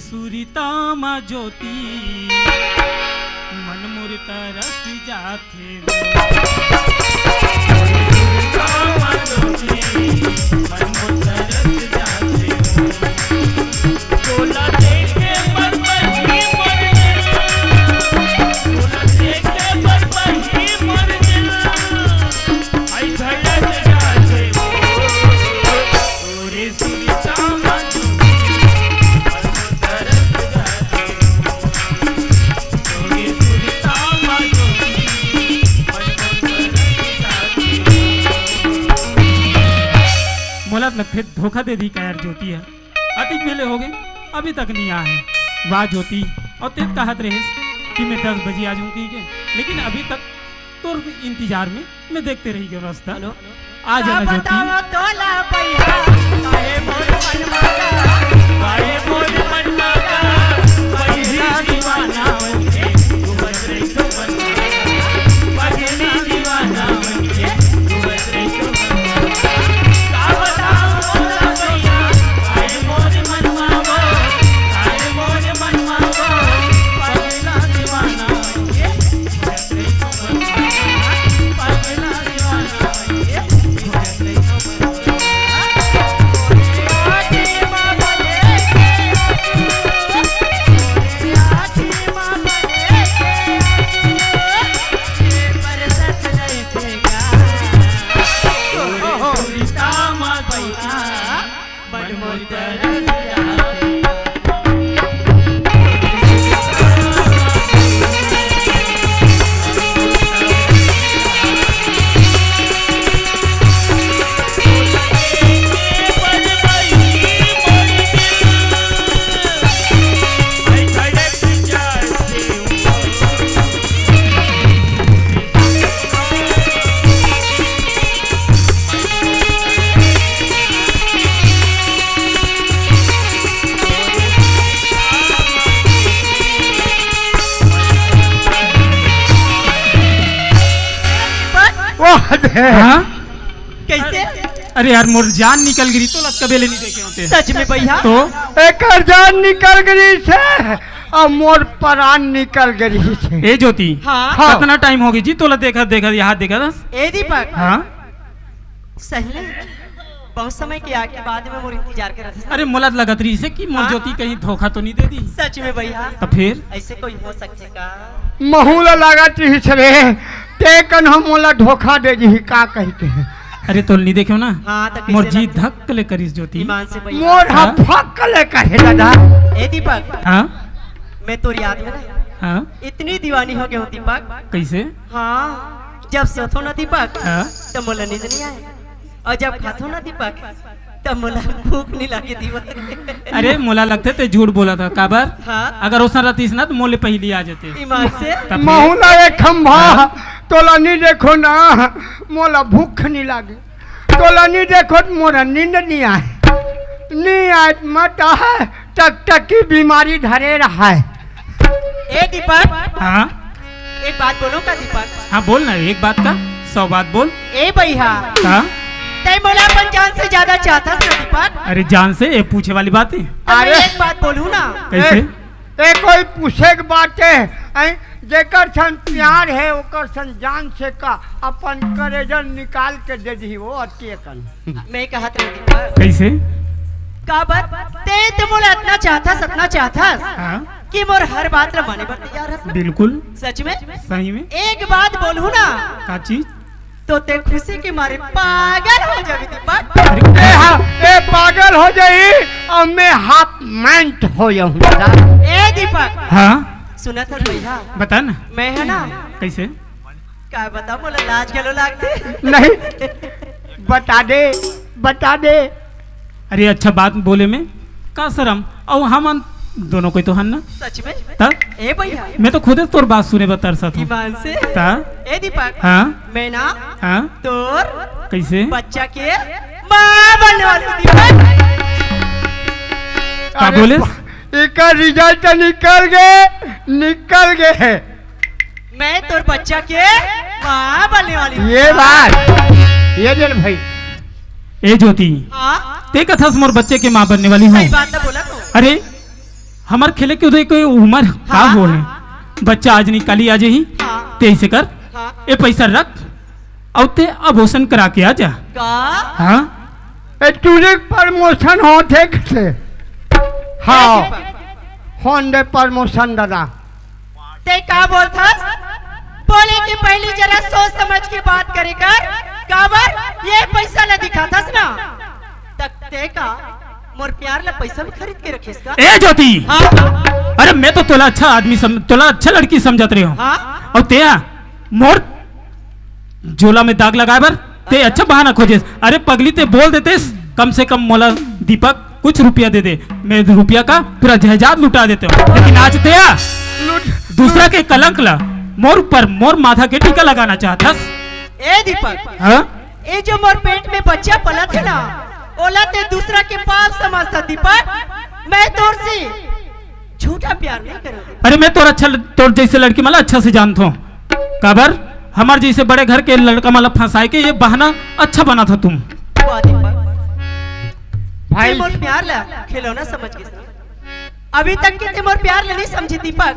सुरितामा ज्योति मन मोर तरस जाथे सुरितामा ज्योति मन मोर तरस जाथे तोला देखे पर ही मर दिल तोला देखे पर ही मर दिल आई धड़क जाथे तोरे सुरितामा फिर धोखा दे दी क्या यार ज्योति है अति पहले हो गए अभी तक नहीं आया है। वाह ज्योति और तेज कहत रहे कि मैं 10 बजे आ जाऊँ ठीक है लेकिन अभी तक तो इंतजार में मैं देखते रही गया रास्ता आ जाना ज्योति हाँ? कैसे? अरे यार मोर जान निकल गई तो लग कबेले नहीं देखे होते सच में भैया तो एक जान निकल गई से और मोर प्राण निकल गई से। ए ज्योति हाँ? कितना टाइम हो गई जी तोला देखा देखा यहाँ देखा था ए दीपक हाँ सही नहीं बहुत समय के आके बाद में मोर इंतजार कर रहा था। अरे मुलाद लगत रही से कि मोर हाँ? ज्योति कहीं धोखा तो नहीं दे दी सच में भैया तो फिर ऐसे कोई हो सकते का महूला लागत रही से ते कन हम मोला धोखा दे जी का कहते हैं। अरे तो नहीं देखो ना हाँ तो मोर कैसे जी लगता? धक ले करिस ज्योति ईमान से भैया मोर हाँ? फक ले कहे दादा। ए दीपक हाँ मैं तो याद में ना हाँ इतनी दीवानी हो गई हूँ दीपक कैसे हाँ जब सोथो ना दीपक हाँ तब मोला नींद नहीं आए और जब खाथो ना दीपक तब मोला भूख नहीं लगे दीपक। अरे मोला लगते ते झूठ बोला था काबर हाँ अगर उसना रहती ना तो मोले पहले आ जाते ईमान से तब फिर- महूला एक खंभा तोला नहीं देखो ना मोला भूख नहीं लागे तोला नहीं देखो तो मोरा नींद नहीं आए मत है टक टकी बीमारी धरे रहा है। ए दीपक हाँ एक बात बोलो का दीपक हाँ बोल ना एक बात का 100 बात बोल ए भैया हाँ तय मोला अपन जान से ज्यादा चाहता ना दीपक अरे जान से ये पूछे वाली बात है तो मैं एक बात बोलूँ ना कैसे ए कोई पूछे के बात है जेकर सन प्यार है ओकर सन जान से का अपन करेजन निकाल के दे दी वो अति कन। मैं कहा था दीपक कैसे का बात ते तो मोला इतना चाहता सपना चाहता हाँ कि मोर हर बात माने पर तैयार है बिल्कुल सच में सही में एक बात बोलूँ ना का चीज तो ते खुशी के मारे पागल हो जाबी दीपक ए पागल हो जाई और मैं हाफ मैंट हो जाऊं दादा। ए दीपक हाँ सुना था भैया बता ना मैं है ना कैसे का बता बोला लाज गलो लागते नहीं बता दे अरे अच्छा बात बोले में का शर्म और हम दोनों कोई तो हन ना सच में ता ए भैया मैं तो खुद तोर बात सुने बता था ईमान से ता ए दीपक हाँ मैं ना हाँ तोर कैसे बच्चा के माँ बनने वाली हूँ दीपक का बोले इसका रिजल्ट निकल गए मैं तोर बच्चा के माँ बनने वाली हूँ। ये बात ये देर भाई ए ज्योति हाँ ते कथस मोर बच्चे के माँ बनने वाली हूँ सही बात तो बोला तू अरे हमार खेले के उदय कोई उम्र का हाँ। हो है बच्चा आज निकाली आज ही हाँ। ते ऐसे कर हाँ। ये पैसा रख और ते अबोशन करा के आ जा का हाँ ए तुझे प्रमोशन होते से हाँ होंडे प्रमोशन दादा ते का बोलता बोले कि पहले जरा सोच समझ के बात करे कर काबर ये पैसा ले दिखातास ना तक ते का मोर प्यार ला पैसा में खरीद के रखेस का ए ज्योति हाँ अरे मैं तो तोला अच्छा आदमी तोला अच्छा लड़की समझत रही हूँ हाँ और ते मोर झोला में दाग लगाए बर ते अच्छा बहाना खोजे अरे पगली ते बोल देते कम से कम मोला दीपक कुछ रुपया दे दे मैं रुपया का पूरा जहाज लुटा देते हूँ लेकिन आज ते दूसरा के कलंक ला मोर पर मोर माथा के टीका लगाना चाहता ए दीपक हाँ ये जो मोर पेट में बच्चा पला थे ना ओला ते दूसरा के पाप समझता दीपक मैं तोर से झूठा प्यार नहीं करूँ अरे मैं तोर जैसे लड़की मला अच्छा से जानता हूँ काबर हमारे जैसे बड़े घर के लड़का मला फंसाए के ये बहाना अच्छा बना था तुम वाह दीपक भाई ते मोर प्यार ला खिलौना समझ के अभी तक के ते मोर प्यार ला नहीं समझी दीपक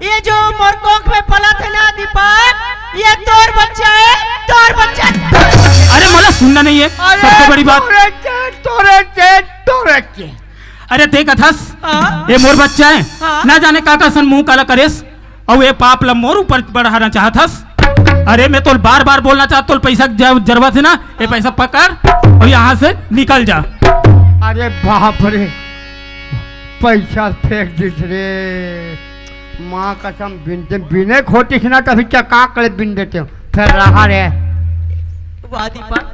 ये जो मोर कोख में पला थे ना दीपक ये तोर बच्चा है तोर बच्चा अरे मला सुनना नहीं है सबसे बड़ी बात तोरे के अरे देख अथस हाँ? ये मोर बच्चा है हाँ? ना जाने काका सन मुंह काला करेस और ये पाप ला मोर ऊपर बढ़ाना चाहतस अरे मैं तो बार बार बोलना चाहता तो पैसा जरूरत है ना ये पैसा पकड़ और यहाँ से निकल जा अरे बाप रे पैसा फेंक दिस रे माँ कसम बिनते बिने खोटी ना तभी चका कर बिन देते हो फिर रहा रे वाह दीपक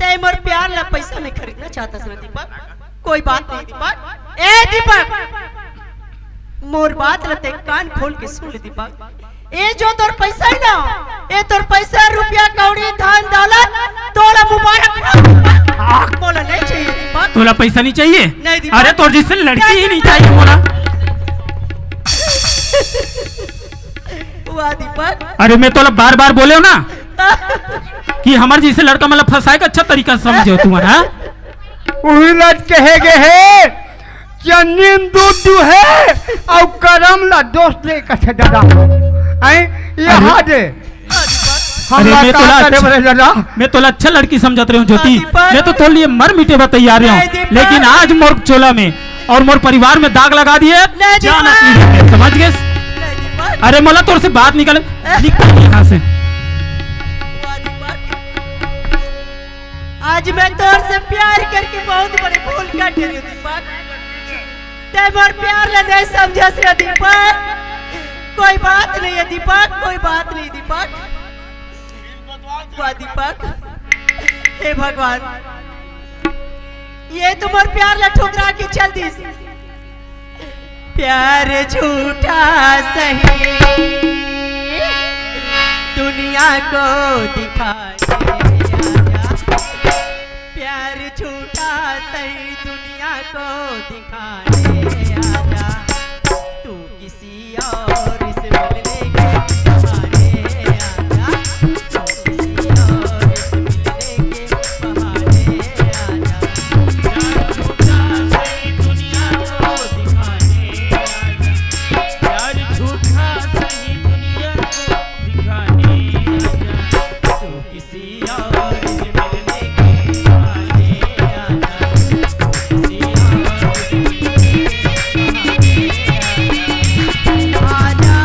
ते मोर प्यार ला पैसा में खरीदना चाहता ना दीपक कोई बात नहीं दीपक ए दीपक मोर बात लते कान खोल के सुन ले दीपक ए जो तोर पैसा है ना ए तोर पैसा रुपया कौड़ी धन दौलत तोला मुबारक बोला नहीं चाहिए दीपक तोला पैसा नहीं चाहिए नहीं दीपक। अरे तोर जैसे लड़की ही नहीं चाहिए मोला वाह दीपक अरे मैं तोला बार बार बोले हो ना कि हमारे जैसे लड़का मतलब फंसाए का अच्छा तरीका समझो तुम्हारा वही लट कहेगे है चन्नीम दूध है और करम ला दोस्त ले कथे दादा आई यहाँ दे अरे हम मैं का तोला करे बरे दादा मैं तोला अच्छा लड़की समझत रही हूँ ज्योति हाँ, दीपक। मैं तो तोड़ लिए मर मिटे बा तैयार नहीं, हूँ दीपक। लेकिन आज मोर चोला में और मोर परिवार में दाग लगा दिए नहीं, जान दीपक। अपनी है, समझ गए नहीं दीपक अरे मोला तोर से बात निकल निकल यहाँ से वाह दीपक आज मैं तोर से प्यार करके बहुत बड़े भूल कर रही हूँ दीपक ते मोर प्यार ले नहीं समझस रे दीपक कोई बात नहीं है दीपक कोई बात नहीं दीपक वाह दीपक हे भगवान ये तुम्हार प्यार ला ठुकरा के चल दी प्यार झूठा सही दुनिया को दिखा प्यार झूठा सही दुनिया को दिखाने आजा तू किसी और से मिलने के बहाने आजा तू किसी और से मिलने के बहाने आजा प्यार झूठा सही दुनिया को दिखाने आजा प्यार झूठा सही दुनिया को दिखाने आजा तू किसी और से मिलने के बहाने आजा तू किसी और से मिलने के बहाने आजा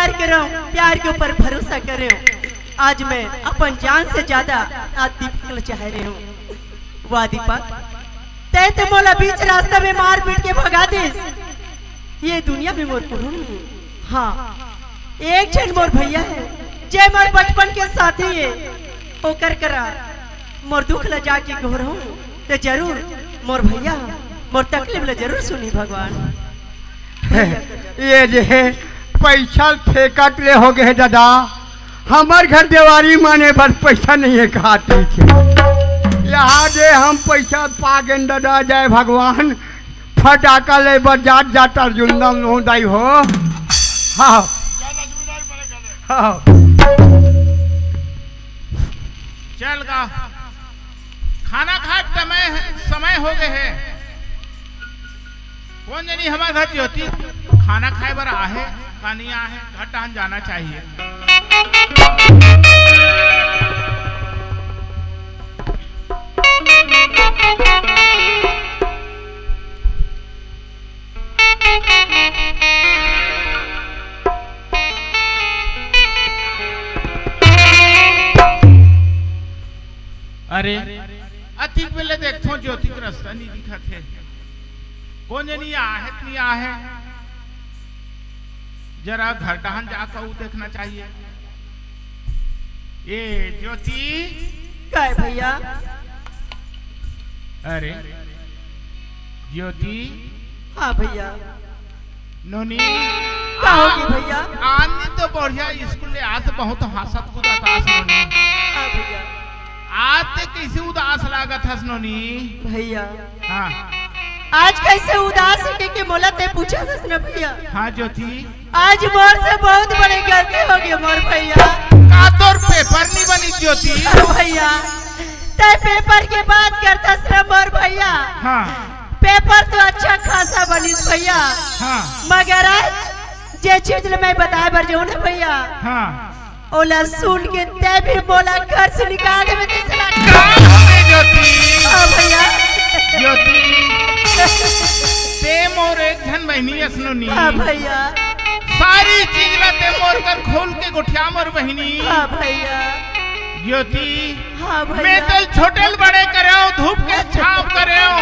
प्यार कर रहा हूँ, प्यार के ऊपर भरोसा कर रहे हो। आज मैं अपन जान से ज्यादा आज दीपक को चाह रहे हूँ। वाह दीपक, तय तो मोला बीच रास्ता में मार पीट के भगा दे, ये दुनिया में मोर को नहीं। हाँ, एक जन मोर भैया है, जय मोर बचपन के साथी है, ओकर करा मोर दुख ल जाके घोर हूँ, तो जरूर मोर भैया मोर तकलीफ ल जरूर सुनी भगवान। ये जे पैसा फेंकत ले हो गए दादा, हमार घर देवारी माने बस पैसा नहीं है खाती थे। यहाँ जे हम पैसा पा गए दादा, जय भगवान, फटाका ले बजात जाता जुंदम लोदाई हो। हाँ हाँ चल गा, खाना खा समय हो गए है। कौन जानी हमारे घर ज्योति खाना खाए बर आहे का नहीं आहे, घर टहन जाना चाहिए। अरे अतिक बेले देखो ज्योति का रास्ता नहीं दिखा थे, कौन जनी आहे नहीं आहे, जरा घर टहन जाकर वो देखना चाहिए। ये ज्योति क्या है भैया? अरे ज्योति। हाँ भैया। नोनी क्या होगी भैया? आने तो बढ़िया स्कूल ले आज बहुत हंसत कूदत आस नोनी। हाँ भैया। आज ते कैसे उदास लागत हस नोनी भैया? हाँ आज कैसे उदास है कि मोला ते पूछा था ना भैया? हाँ ज्योति, आज मोर से बहुत बड़ी गलती हो गई मोर भैया। का तोर पेपर नहीं बनी ज्योति? भैया ते पेपर की बात करता ना मोर भैया। हाँ पेपर तो अच्छा खासा बनी भैया। हाँ मगर आज जे चीज मैं बताए बर जाऊँ ना भैया, हाँ ओला सुन के ते भी बोला घर से निकाल दे में चला। ज्योति हाँ भैया। ज्योति ते मोर एक जन बहनी असनोनी। हाँ भैया। सारी चीज ला ते मोर कर खोल के गुठिया मोर बहनी। हाँ भैया। ज्योति हाँ भैया। मैं तो छोटे बड़े करे हो, धूप के छाप करे हो,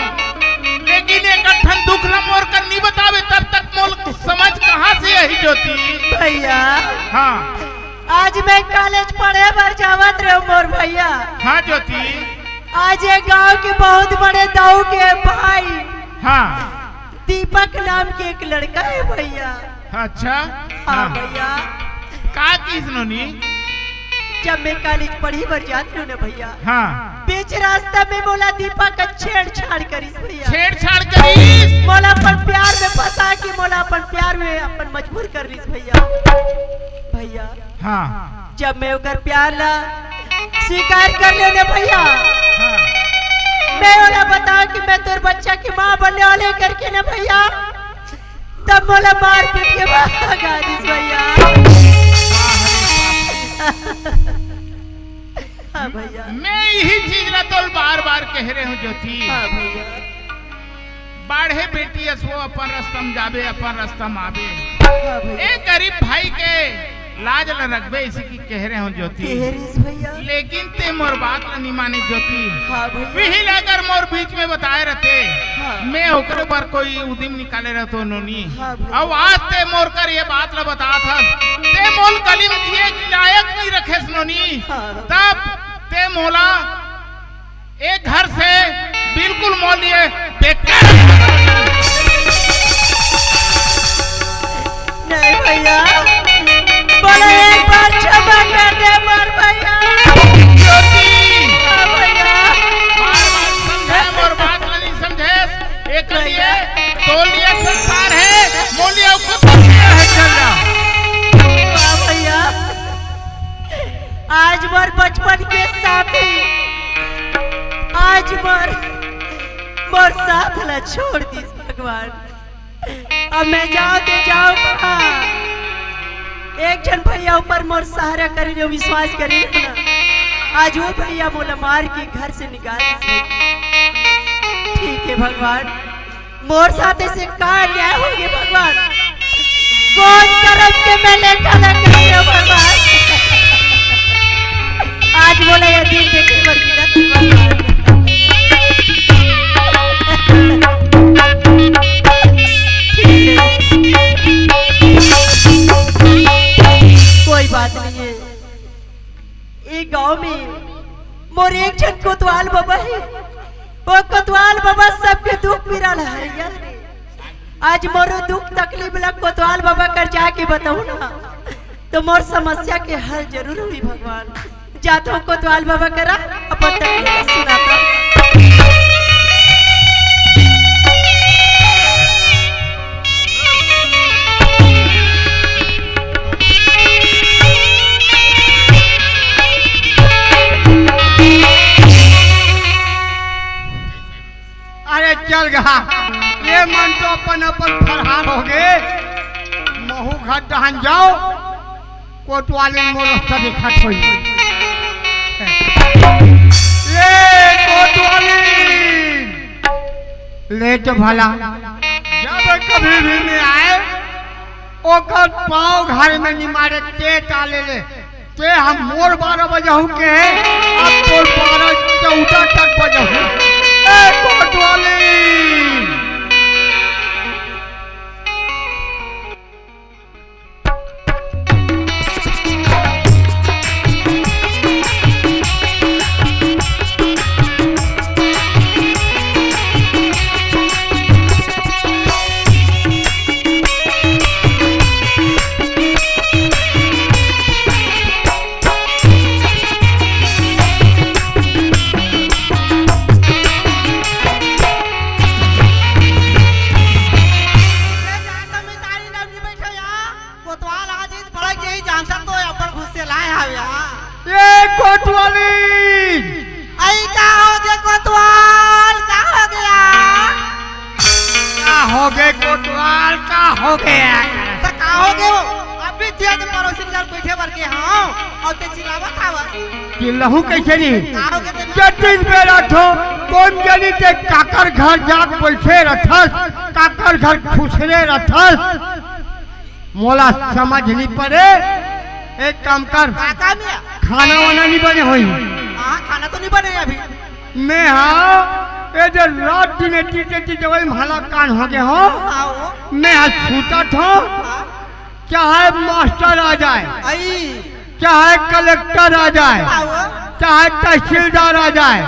लेकिन एक ठन दुख ला मोर कर नहीं बतावे तब तक मोल समझ कहाँ से यही ज्योति? भैया हाँ आज मैं कॉलेज पढ़े बर जावत रहे मोर भैया। हाँ ज्योति। आज ये गांव के बहुत बड़े दाऊ के भाई हाँ दीपक नाम के एक लड़का है भैया। अच्छा हाँ भैया। का की सुनोनी? जब मैं कॉलेज पढ़ी बर जाती हूँ ना भैया, हाँ बीच रास्ता में बोला दीपक का छेड़छाड़ करीस भैया। छेड़छाड़ करीस? मोला अपन प्यार में फंसा के मोला अपन प्यार में अपन मजबूर कर रही भैया। भैया हाँ जब मैं ओकर प्यार ला स्वीकार कर ले भैया, हाँ मैं ओला बताऊं कि मैं तोर बच्चा की माँ बनने वाले करके ना भैया, तब मोला मार पीट के भगा दीस भैया। हाँ भैया। मैं यही चीज ना तो बार बार कह रहे हूँ ज्योति। हाँ भैया। बाढ़े बेटी असो अपन रास्तम जाबे, अपन रास्तम आबे। हाँ भैया। एक गरीब भाई के लाज ल रखबे, इसी की कह रहे हूँ ज्योति। केहरिस भैया। लेकिन ते मोर बात ला नहीं माने ज्योति। हाँ भैया। वही लाकर मोर बीच में बताए रहते, हाँ। मैं ओकरे पर कोई उदिम निकाले रहतो नोनी। हाँ भैया। अब आज ते मोर कर ये बात ला बता था, ते मोल कलीम दिए लायक नहीं रखे नोनी। हाँ। तब ते मोला एक घर से बिल्कुल मोलिए बेकार। नहीं भैया, बोलो एक बार क्षमा कर दे मोर भैया। ज्योति हाँ भैया। बार-बार समझे मोर बात ला नहीं समझे, एक लिए तो लिए संसार है, मोलिया को पकड़े है चल जा। हाँ भैया, आज मोर बचपन के साथी आज मोर साथ ला छोड़ दी भगवान। अब मैं जाऊँ तो जाऊँ कहाँ? एक जन भैया ऊपर मोर सहारा करे जो विश्वास करे ना, आज वो भैया मोला मार के घर से निकाल दी। ठीक है भगवान, मोर साथ ऐसे का न्याय होगे भगवान? कौन करम के मैं लेखा लग गई हूँ भगवान। आज बोले ये दिन देखे भगवान। कोई बात नहीं है, ये गांव में मोर एक जन कोतवाल बाबा है। वो कोतवाल बाबा सबके दुख पीड़ा है यार। आज मोरो दुख तकलीफ लग कोतवाल बाबा कर जाके बताऊ ना तो मोर समस्या के हल जरूर हुई भगवान। जाता हूँ कोतवाल बाबा करा अपन तकलीफ सुनाता। अरे चल गया ये मन तो अपन अपन फरहार हो गए। महू घर दहन जाओ कोतवाली मोर रास्ता दिखत होई। ले कोतवाली ले तो भला जब कभी भी में आए ओकर पाँव घर में नहीं मारे ते टाले ले ते हम मोर 12 बजे हूँ के अब तो 12-14 तक बजे हूँ। ए कोतवाली चिल्लाहू कैसे नहीं चट्टीस पे रखो कौन जनी ते काकर घर जाग बैठे रथस काकर घर खुसरे रथस मोला समझ नहीं पड़े। एक काम कर खाना वाना नहीं बने हुई। खाना तो नहीं बने अभी। मैं हाँ ये जो रात दिन टीचर जगह भाला कान हो गए हो मैं हाँ छूटा था चाहे मास्टर आ जाए चाहे कलेक्टर आ जाए चाहे तहसीलदार आ जाए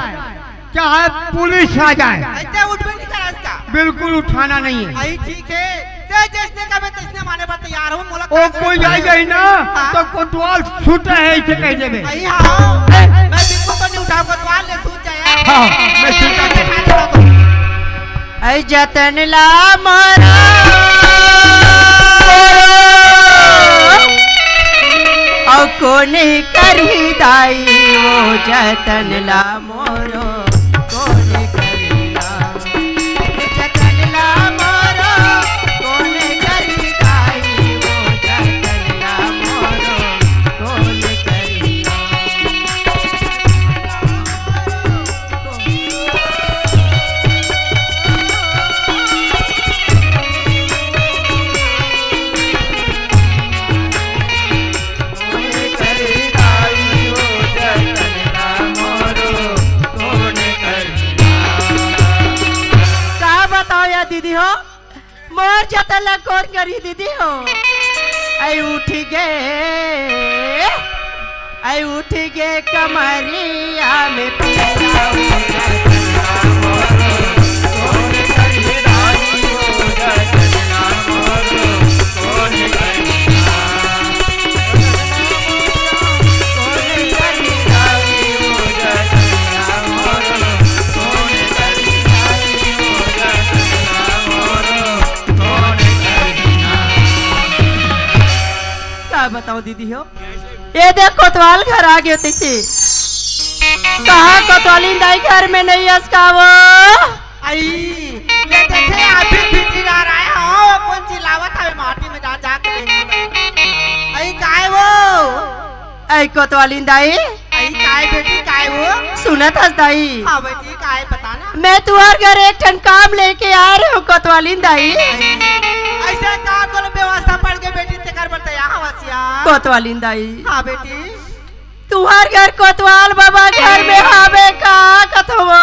चाहे पुलिस आ जाए बिल्कुल उठाना नहीं है। ठीक है माने पर तैयार हूँ। ओ कोई जाएगा ही ना तो कोतवाल छूटे है इसे कह देवे। मैं बिल्कुल तो नहीं उठाऊँ कोतवाल ने छूट जाए। हाँ मैं छूटा ऐ जतन ला मारा औ कोने करही दाई वो जतन ला मोरो कोने करिया जतन ला मोरो कोने करही दाई वो जतन ला मोरो कोने करिया। दीदी हो मोर जतला कौन करी दीदी हो। आई उठ गे कमरिया में बताओ दीदी हो। ये देख कोतवाल घर आ गए थे कहा कोतवाली दाई घर में नहीं अस्कावो। आई ये देखे अभी भी चिल्ला रहा है। हो कौन चिल्लावत है माटी में जा के आई काय वो आई कोतवाली दाई आई काय बेटी काय वो सुनत हस दाई। हां बेटी काय पता ना मैं तुम्हारे घर एक टन काम लेके आ रही हूँ कोतवाली दाई। ऐसे का कोल व्यवस्था पड़ के बेटी ते कर बता यहाँ वसिया कोतवालीन दाई हाँ बेटी तुहार घर कोतवाल बाबा घर में आवे का कथवा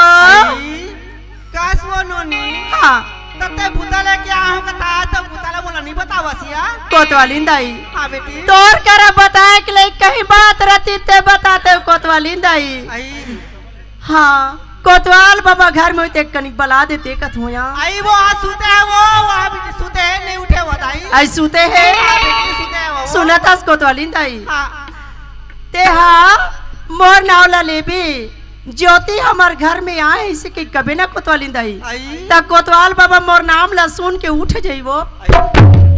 कास वो नोनी हाँ तते भूताले क्या हो कथा तो भूताले बोला नहीं बता वसिया कोतवालीन दाई हाँ बेटी तोर करा बताए कि ले कहीं बात रहती ते बताते कोतवालीन दाई आई हाँ कोतवाल बाबा घर में होते कनिक बला देते कथुया आई वो आज सूते है वो वहाँ भी सूते है नहीं उठे वो दाई आई सूते है हाँ बेटी सूते है वो सुना था कोतवालीन दाई हाँ ते हाँ मोर नाव ला लेबी ज्योति हमार घर में आए इसे के कभी ना कोतवालीन दाई आई ता कोतवाल बाबा मोर नाम ला सुन के उठ जाइबो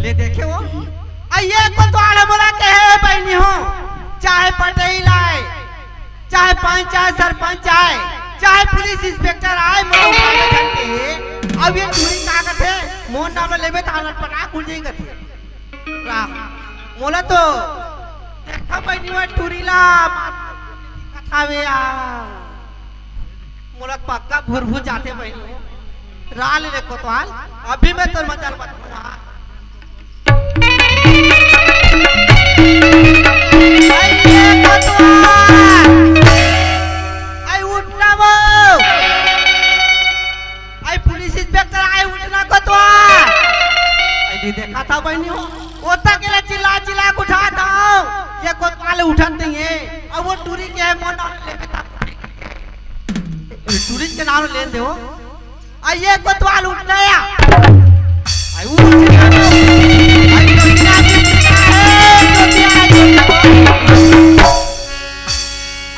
ले देखे वो ये कोतवाल बोला के है बहनी हो चाहे पटेल आए चाहे पंचायत सरपंच आए चाहे पुलिस इंस्पेक्टर आए मोला उठा के घंटे अब ये चोरी का करते मोन नाम लेबे त हालत पटा खुल जाई करते मोला तो देखा बहनी वो टूरीला कथावे आ मोला पक्का भुरभुर जाते बहनी राल ले कोतवाल अभी मैं तो मजाल बताऊंगा उठना वो आई पुलिस इंस्पेक्टर आए उठना कोतवाल आई देखा था बहनी ओता के लिए चिल्ला चिल्ला के उठाता हूं ये कोतवाल उठन नहीं है अब वो टूरी के है मन लेके था टूरी के नाम ले दे हो आई ये कोतवाल उठ गया आई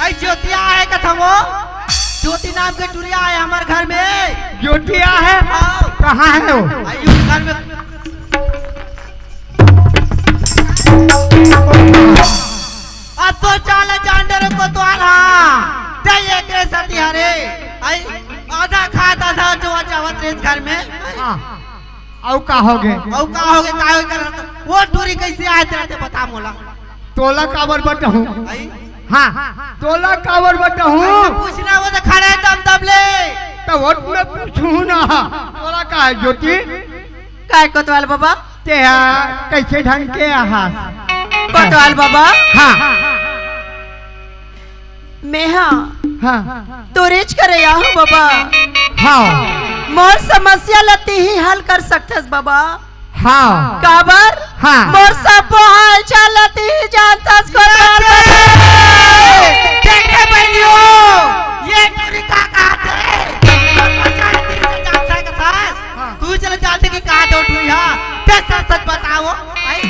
आई ज्योतिया है कथा वो ज्योति नाम के टूरिया है हमारे घर में ज्योतिया है हाँ। कहाँ है वो आई उस घर में अब तो चाल जान कोतवाल हाँ दे एक रे सती हरे आई आधा खाता था जो चावत रे इस घर में हाँ औ का हो गए औ का हो गए वो टूरी कैसे आए तेरे बता मोला तोला काबर बटहूँ आई हाँ तोला काबर बटहूँ पूछना वो तो खड़े दम दब ले तो वोट में पूछूँ ना तोला का है ज्योति काय कोतवाल बाबा ते कैसे ढंग के आहार कोतवाल बाबा हाँ मैं हाँ हाँ तो रेच करे हूँ बाबा हाँ मोर समस्या लती ही हल कर सकते बाबा हाँ काबर हाँ मोर सब हाल चाल लती ही जानतस कोतवाल देखे बनियो ये टूरी का कहते तू चले जानते कि कहा तो टूरी हाँ ते सच बताओ आई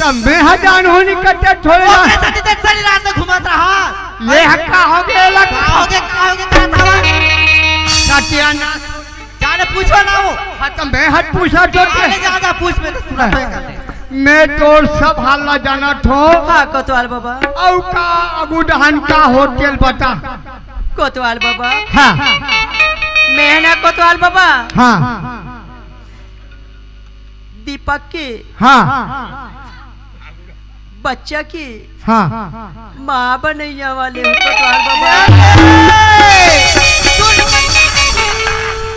तब मैं हजान होनी करते थोड़े वो ना कैसे ते सारी रात में घुमाता रहा ये हक्का हो गया लग कहा होगे कहा था साटिया ना जाने पूछो ना वो हाँ तो मैं हट पूछा तो आगे ज्यादा पूछ में तो सुना तो कर ले मैं तो सब हाल जाना थो हाँ कोतवाल बाबा औ का अबुडहन का होटल बता कोतवाल बाबा हाँ मैं ना कोतवाल बाबा हाँ दीपक की हाँ बच्चा की हाँ माँ बनैया वाले हो कोतवाल बाबा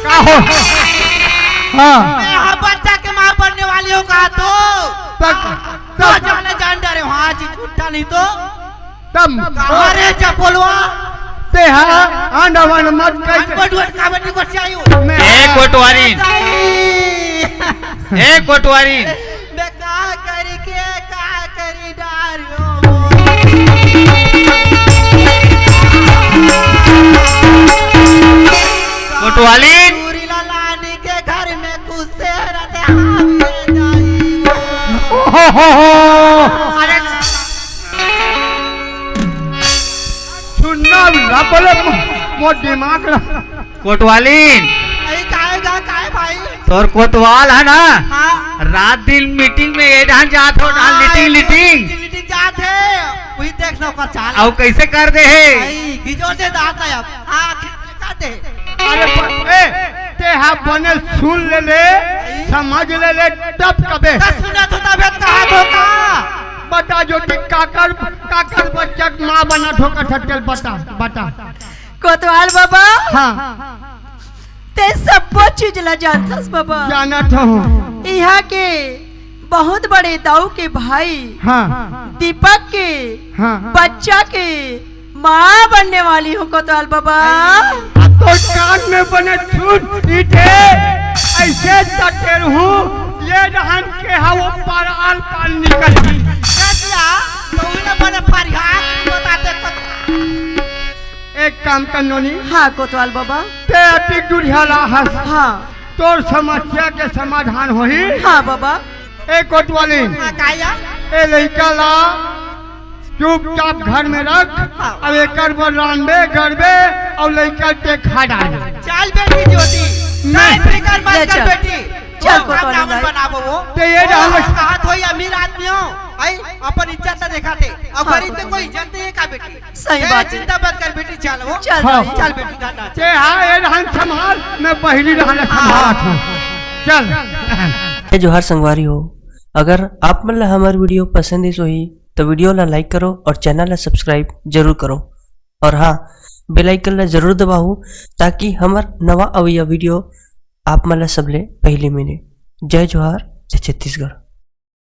का हो हाँ मैं यहाँ बच्चा के माँ बनने वाली हो कहा तो तो जाने जान डरे वहाँ जी झूठा नहीं तो तब अरे चपोलवा ते हाँ आंडवन मत कर बड़ुआ काबड़ी को चाहिए मैं ए कोटवारी ए कोटवारी मैं कहा करी डारियो कोटवाली पूरी लालानी के घर में गुस्से रहते हावे जाई अरे सुनना ना बोले मोर दिमाग कोटवाली अरे काहे भाई तोर कोतवाल है ना हाँ रात दिन मीटिंग में ये ढान जात हो ढान लीटिंग मीटिंग जात है वही देखना कर चाल और कैसे कर दे है भाई गिजो दे दात है अब हाँ काटे अरे ते हाँ बने सुन ले समझ ले तब कबे सुना तो तबियत कहा धोखा बता जो कि काकर बच्चा माँ बना ठोका ठटकल बता कोतवाल बाबा हाँ ते सब चीज ला जानतस बाबा जाना था यहाँ के बहुत बड़े दाऊ के भाई हाँ दीपक के हाँ बच्चा के माँ बनने वाली हूँ कोतवाल बाबा। तो कान में बने छूट ईटे ऐसे तटेर हूँ ये रहन के हवा पर आल पाल निकली। एक काम कर नोनी, हाँ कोतवाल बाबा। ते अति दुरियाला हस हाँ तोर समस्या के समाधान होही। हाँ बाबा। ए कोतवाली ए लइका ला चुपचाप घर में रख। अब एक रानबे गरबे और लइका ते खा डाल। चल बेटी ज्योति नहीं। फिकर मत ले कर चल। बेटी चल वो कोतवाली नाम भाई। बनाबो वो ते ये रहल कहा थोई अमीर आदमी हो आई अपन इज्जत तो दिखाते अब हाँ, गरीब पे कोई इज्जत नहीं है का बेटी। सही ए, बात है। चिंता मत कर बेटी चल वो चल हाँ। भाई। चल बेटी गाना ते हाँ ये रहन संभाल मैं पहली रहन संभालत हूँ। चल जय जोहार संगवारी हो। अगर आप मन ला हमार वीडियो पसंद इस होही तो वीडियो ला लाइक करो और चैनल ला सब्सक्राइब जरूर करो और हाँ बेल आइकन ला जरूर दबाओ ताकि हमार नवा अवैया वीडियो आप मन ला सबले पहले मिले। जय जोहार जय छत्तीसगढ़।